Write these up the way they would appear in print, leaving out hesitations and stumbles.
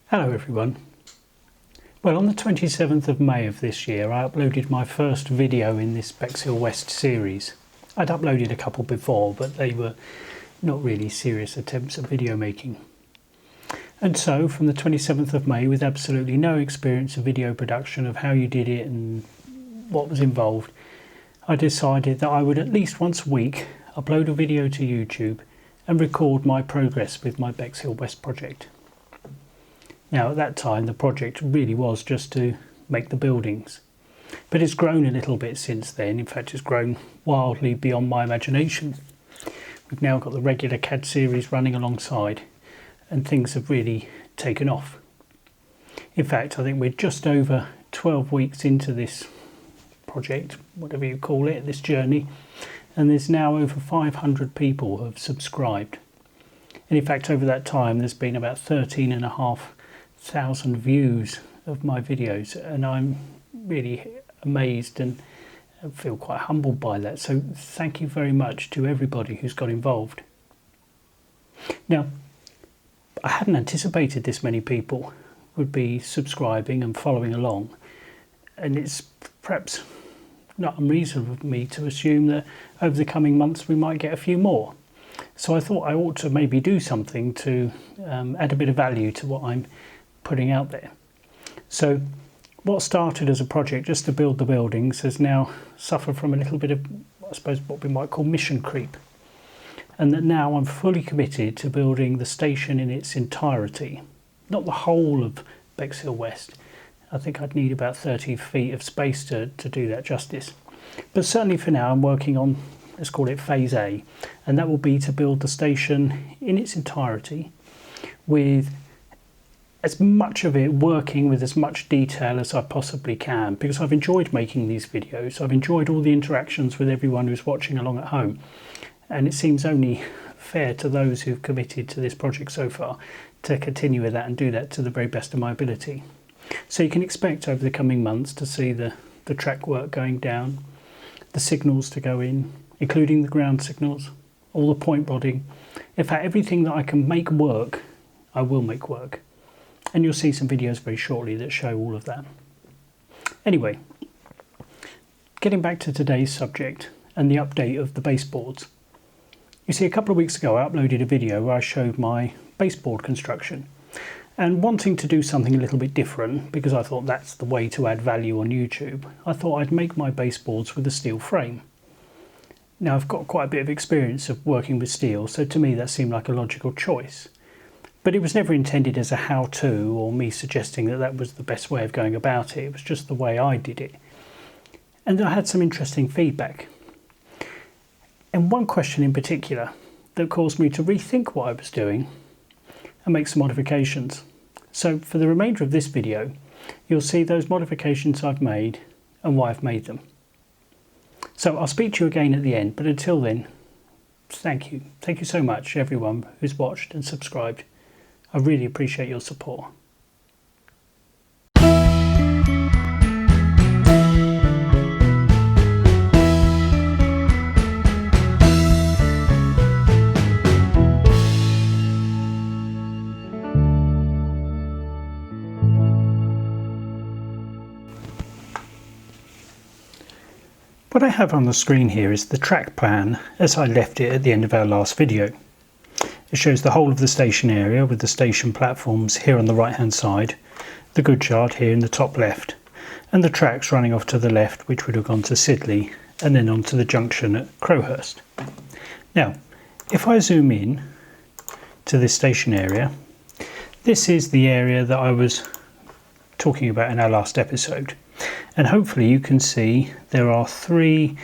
Hello everyone. Well, on the 27th of May of this year I uploaded my first video in this Bexhill West series. I'd uploaded a couple before, but they were not really serious attempts at video making. And so from the 27th of May, with absolutely no experience of video production, of how you did it and what was involved, I decided that I would at least once a week upload a video to YouTube and record my progress with my Bexhill West project. Now at that time the project really was just to make the buildings, but it's grown a little bit since then. In fact, it's grown wildly beyond my imagination. We've now got the regular CAD series running alongside and things have really taken off. In fact, I think we're just over 12 weeks into this project, whatever you call it, this journey, and there's now over 500 people who have subscribed. And in fact, over that time there's been about 13,500 views of my videos, and I'm really amazed and feel quite humbled by that. So thank you very much to everybody who's got involved. Now, I hadn't anticipated this many people would be subscribing and following along, and it's perhaps not unreasonable of me to assume that over the coming months we might get a few more. So I thought I ought to maybe do something to add a bit of value to what I'm putting out there. So what started as a project just to build the buildings has now suffered from a little bit of, I suppose, what we might call mission creep. And that now I'm fully committed to building the station in its entirety. Not the whole of Bexhill West. I think I'd need about 30 feet of space to do that justice. But certainly for now I'm working on, let's call it phase A, and that will be to build the station in its entirety with as much of it working with as much detail as I possibly can, because I've enjoyed making these videos. I've enjoyed all the interactions with everyone who's watching along at home, and it seems only fair to those who've committed to this project so far to continue with that and do that to the very best of my ability. So you can expect over the coming months to see the track work going down, the signals to go in, including the ground signals, all the point rodding. In fact, everything that I can make work, I will make work. And you'll see some videos very shortly that show all of that. Anyway, getting back to today's subject and the update of the baseboards. You see, a couple of weeks ago I uploaded a video where I showed my baseboard construction. And wanting to do something a little bit different, because I thought that's the way to add value on YouTube, I thought I'd make my baseboards with a steel frame. Now I've got quite a bit of experience of working with steel, so to me that seemed like a logical choice. But it was never intended as a how-to or me suggesting that that was the best way of going about it. It was just the way I did it. And I had some interesting feedback. And one question in particular that caused me to rethink what I was doing and make some modifications. So for the remainder of this video, you'll see those modifications I've made and why I've made them. So I'll speak to you again at the end, but until then, thank you. Thank you so much, everyone who's watched and subscribed. I really appreciate your support. What I have on the screen here is the track plan as I left it at the end of our last video. It shows the whole of the station area with the station platforms here on the right hand side, the goods yard here in the top left, and the tracks running off to the left which would have gone to Sidley and then on to the junction at Crowhurst. Now, if I zoom in to this station area, this is the area that I was talking about in our last episode. And hopefully you can see there are three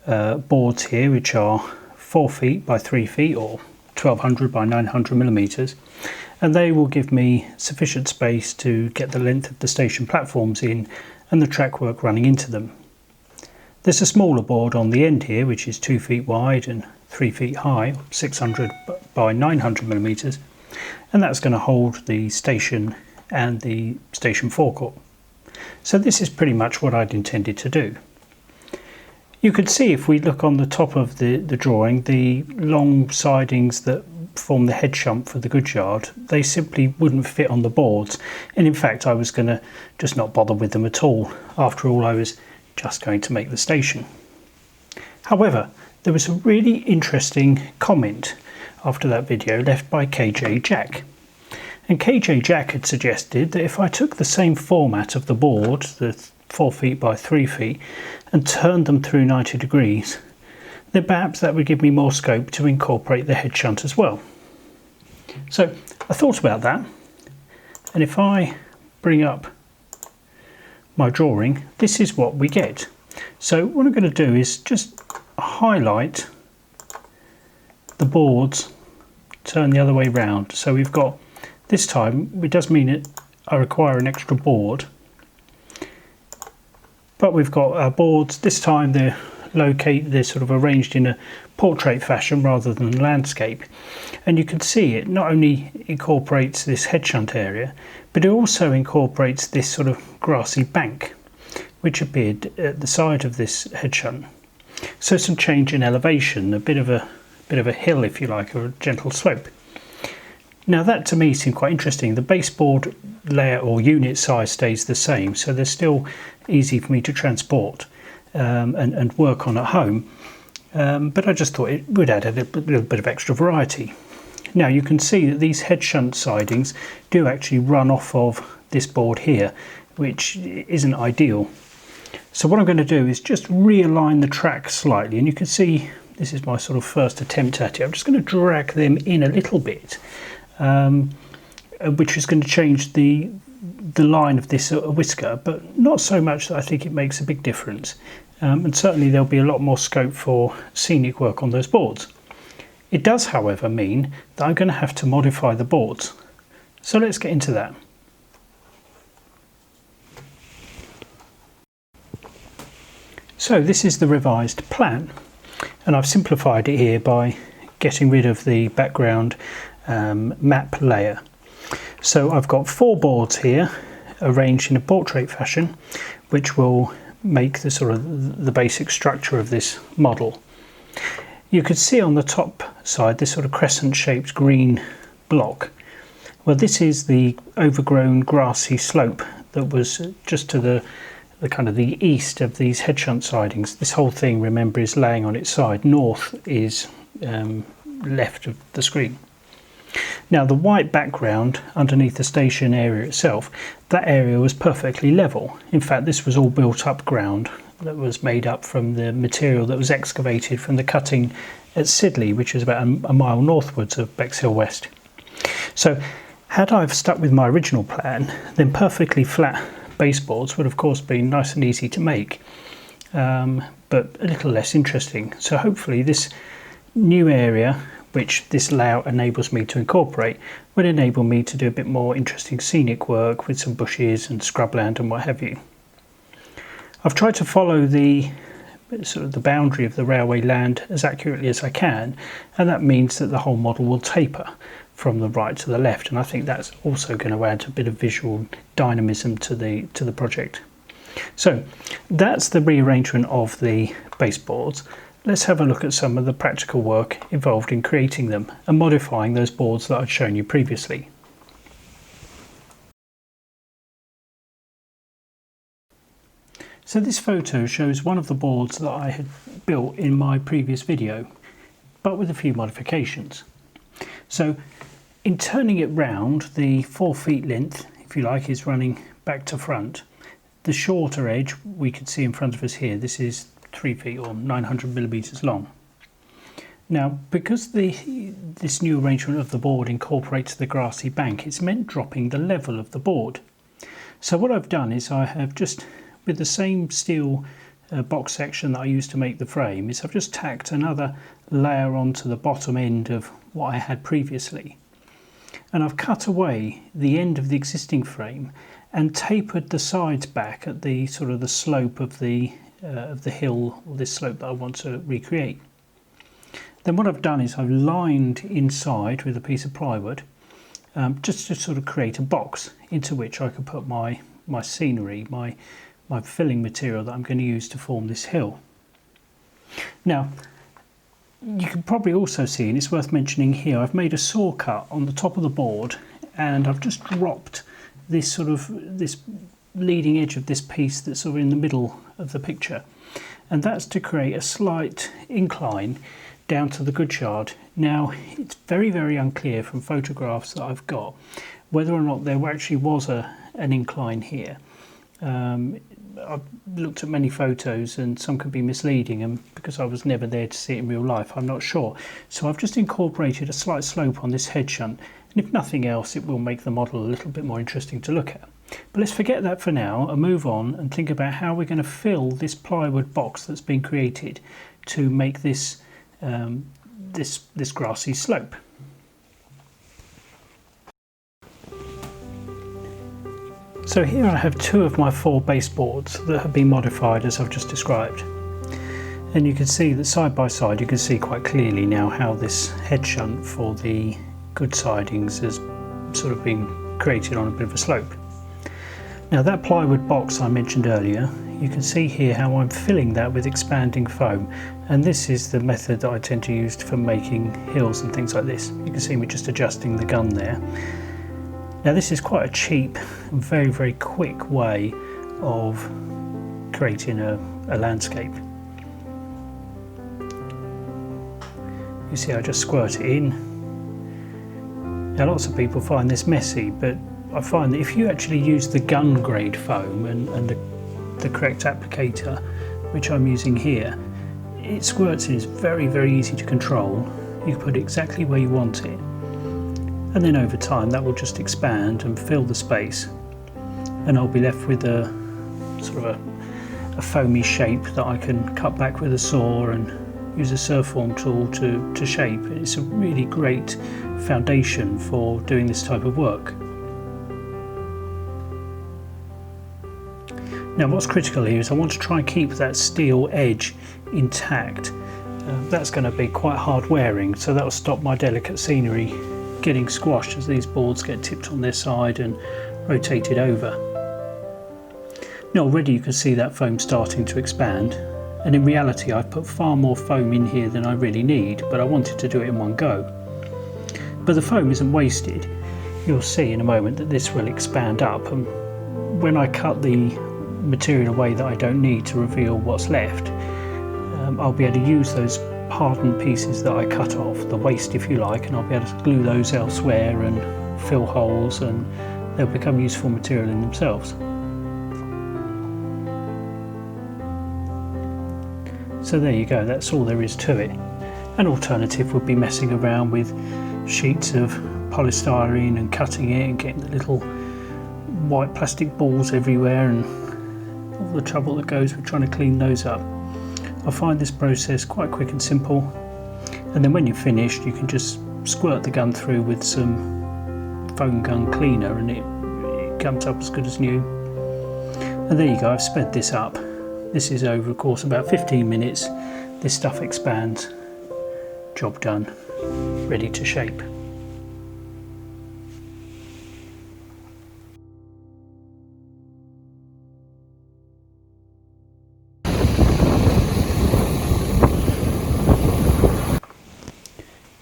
boards here which are 4 feet by 3 feet or 1200 by 900 millimeters, and they will give me sufficient space to get the length of the station platforms in and the track work running into them. There's a smaller board on the end here which is 2 feet wide and 3 feet high, 600 by 900 millimeters, and that's going to hold the station and the station forecourt. So this is pretty much what I'd intended to do. You could see if we look on the top of the drawing, the long sidings that form the head shunt for the goods yard, they simply wouldn't fit on the boards, and in fact I was going to just not bother with them at all. After all, I was just going to make the station. However, there was a really interesting comment after that video left by KJ Jack. And KJ Jack had suggested that if I took the same format of the board, the 4 feet by 3 feet, and turned them through 90 degrees, then perhaps that would give me more scope to incorporate the head shunt as well. So I thought about that, and if I bring up my drawing, this is what we get. So what I'm going to do is just highlight the boards, turn the other way round. So we've got, this time it does mean that I require an extra board, but we've got our boards. This time they're sort of arranged in a portrait fashion rather than landscape, and you can see it not only incorporates this head shunt area, but it also incorporates this sort of grassy bank which appeared at the side of this head shunt. So some change in elevation, a bit of a hill if you like, or a gentle slope. Now that to me seemed quite interesting. The baseboard layer or unit size stays the same, so they're still easy for me to transport and work on at home, but I just thought it would add a little bit of extra variety. Now you can see that these head shunt sidings do actually run off of this board here, which isn't ideal. So what I'm going to do is just realign the track slightly, and you can see this is my sort of first attempt at it. I'm just going to drag them in a little bit, which is going to change the line of this whisker, but not so much that I think it makes a big difference. And certainly there'll be a lot more scope for scenic work on those boards. It does, however, mean that I'm going to have to modify the boards. So let's get into that. So this is the revised plan, and I've simplified it here by getting rid of the background map layer. So I've got 4 boards here arranged in a portrait fashion, which will make the sort of the basic structure of this model. You could see on the top side this sort of crescent shaped green block. Well, this is the overgrown grassy slope that was just to the kind of the east of these head shunt sidings. This whole thing, remember, is laying on its side. North is left of the screen. Now the white background underneath the station area itself, that area was perfectly level. In fact, this was all built up ground that was made up from the material that was excavated from the cutting at Sidley, which is about a mile northwards of Bexhill West. So had I stuck with my original plan, then perfectly flat baseboards would of course be nice and easy to make, but a little less interesting. So hopefully this new area, which this layout enables me to incorporate, would enable me to do a bit more interesting scenic work with some bushes and scrubland and what have you. I've tried to follow the sort of the boundary of the railway land as accurately as I can, and that means that the whole model will taper from the right to the left, and I think that's also going to add a bit of visual dynamism to the project. So that's the rearrangement of the baseboards. Let's have a look at some of the practical work involved in creating them and modifying those boards that I'd shown you previously. So this photo shows one of the boards that I had built in my previous video, but with a few modifications. So in turning it round, the 4 feet length, if you like, is running back to front. The shorter edge we can see in front of us here, this is 3 feet or 900 millimeters long. Now, because this new arrangement of the board incorporates the grassy bank, it's meant dropping the level of the board. So what I've done is I have just, with the same steel box section that I used to make the frame, is I've just tacked another layer onto the bottom end of what I had previously. And I've cut away the end of the existing frame and tapered the sides back at the sort of the slope of the hill, or this slope that I want to recreate. Then what I've done is I've lined inside with a piece of plywood, just to sort of create a box into which I could put my scenery, my filling material that I'm going to use to form this hill. Now, you can probably also see, and it's worth mentioning here, I've made a saw cut on the top of the board, and I've just dropped this this leading edge of this piece that's sort of in the middle of the picture, and that's to create a slight incline down to the good shard. Now, it's very, very unclear from photographs that I've got whether or not there actually was an incline here. I've looked at many photos and some could be misleading, and because I was never there to see it in real life, I'm not sure. So I've just incorporated a slight slope on this head shunt, and if nothing else, it will make the model a little bit more interesting to look at. But let's forget that for now and move on and think about how we're going to fill this plywood box that's been created to make this this grassy slope. So here I have 2 of my 4 baseboards that have been modified as I've just described, and you can see that side by side you can see quite clearly now how this head shunt for the good sidings has sort of been created on a bit of a slope. Now, that plywood box I mentioned earlier, you can see here how I'm filling that with expanding foam, and this is the method that I tend to use for making hills and things like this. You can see me just adjusting the gun there. Now, this is quite a cheap and very, very quick way of creating a landscape. You see I just squirt it in. Now, lots of people find this messy, but I find that if you actually use the gun grade foam and the correct applicator, which I'm using here, it squirts in, it's very, very easy to control. You can put it exactly where you want it, and then over time that will just expand and fill the space, and I'll be left with a sort of a foamy shape that I can cut back with a saw and use a surfform tool to shape. It's a really great foundation for doing this type of work. Now, what's critical here is I want to try and keep that steel edge intact. That's going to be quite hard wearing, so that will stop my delicate scenery getting squashed as these boards get tipped on their side and rotated over. Now, already you can see that foam starting to expand, and in reality I've put far more foam in here than I really need, but I wanted to do it in one go. But the foam isn't wasted. You'll see in a moment that this will expand up, and when I cut the material away that I don't need to reveal what's left, I'll be able to use those hardened pieces that I cut off, the waste if you like, and I'll be able to glue those elsewhere and fill holes, and they'll become useful material in themselves. So there you go, that's all there is to it. An alternative would be messing around with sheets of polystyrene and cutting it and getting the little white plastic balls everywhere and all the trouble that goes with trying to clean those up. I find this process quite quick and simple, and then when you're finished you can just squirt the gun through with some foam gun cleaner and it comes up as good as new. And there you go, I've sped this up. This is over a course of about 15 minutes. This stuff expands. Job done. Ready to shape.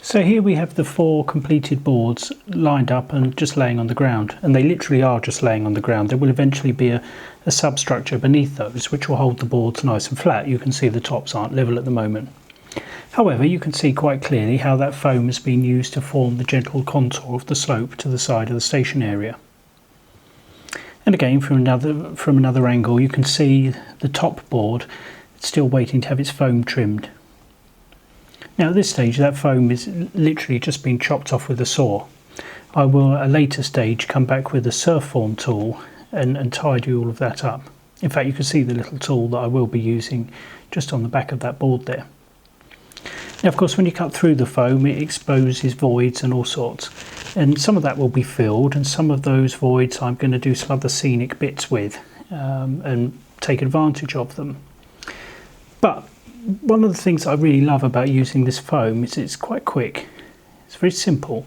So here we have the 4 completed boards lined up and just laying on the ground, and they literally are just laying on the ground. There will eventually be a substructure beneath those which will hold the boards nice and flat. You can see the tops aren't level at the moment. However, you can see quite clearly how that foam has been used to form the gentle contour of the slope to the side of the station area. And again, from another angle, you can see the top board still waiting to have its foam trimmed. Now at this stage that foam is literally just been chopped off with a saw. I will at a later stage come back with a surfform tool and tidy all of that up. In fact, you can see the little tool that I will be using just on the back of that board there. Now of course when you cut through the foam it exposes voids and all sorts, and some of that will be filled, and some of those voids I'm going to do some other scenic bits with and take advantage of them. But one of the things I really love about using this foam is it's quite quick, it's very simple,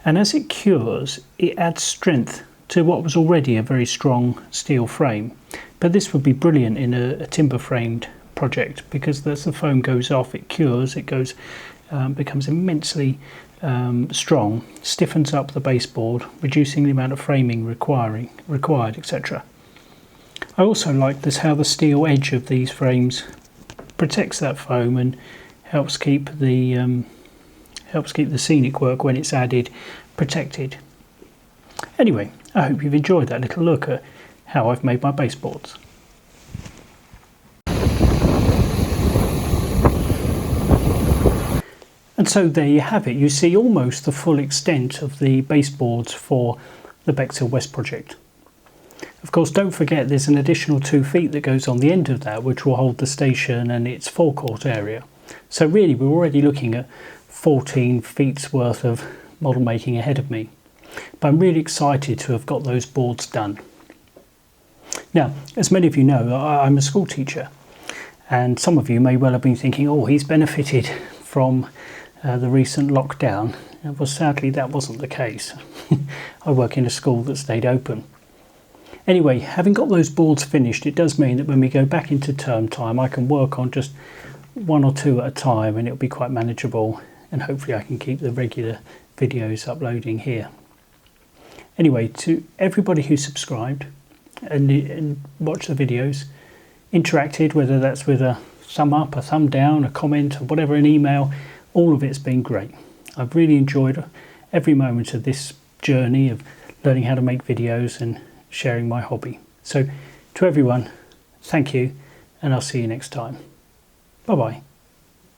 and as it cures it adds strength to what was already a very strong steel frame. But this would be brilliant in a timber framed project, because as the foam goes off, it cures, it goes, becomes immensely strong, stiffens up the baseboard, reducing the amount of framing required, etc. I also like this how the steel edge of these frames protects that foam and helps keep the scenic work when it's added protected. Anyway, I hope you've enjoyed that little look at how I've made my baseboards. And so there you have it. You see almost the full extent of the baseboards for the Bexhill West project. Of course, don't forget there's an additional 2 feet that goes on the end of that, which will hold the station and its forecourt area. So really, we're already looking at 14 feet's worth of model making ahead of me. But I'm really excited to have got those boards done. Now, as many of you know, I'm a school teacher, and some of you may well have been thinking, oh, he's benefited from the recent lockdown. Well, sadly, that wasn't the case. I work in a school that stayed open. Anyway, having got those boards finished, it does mean that when we go back into term time, I can work on just 1 or 2 at a time, and it'll be quite manageable, and hopefully I can keep the regular videos uploading here. Anyway, to everybody who subscribed and watched the videos, interacted, whether that's with a thumb up, a thumb down, a comment, or whatever, an email, all of it's been great. I've really enjoyed every moment of this journey of learning how to make videos and sharing my hobby. So to everyone, thank you, and I'll see you next time. Bye bye.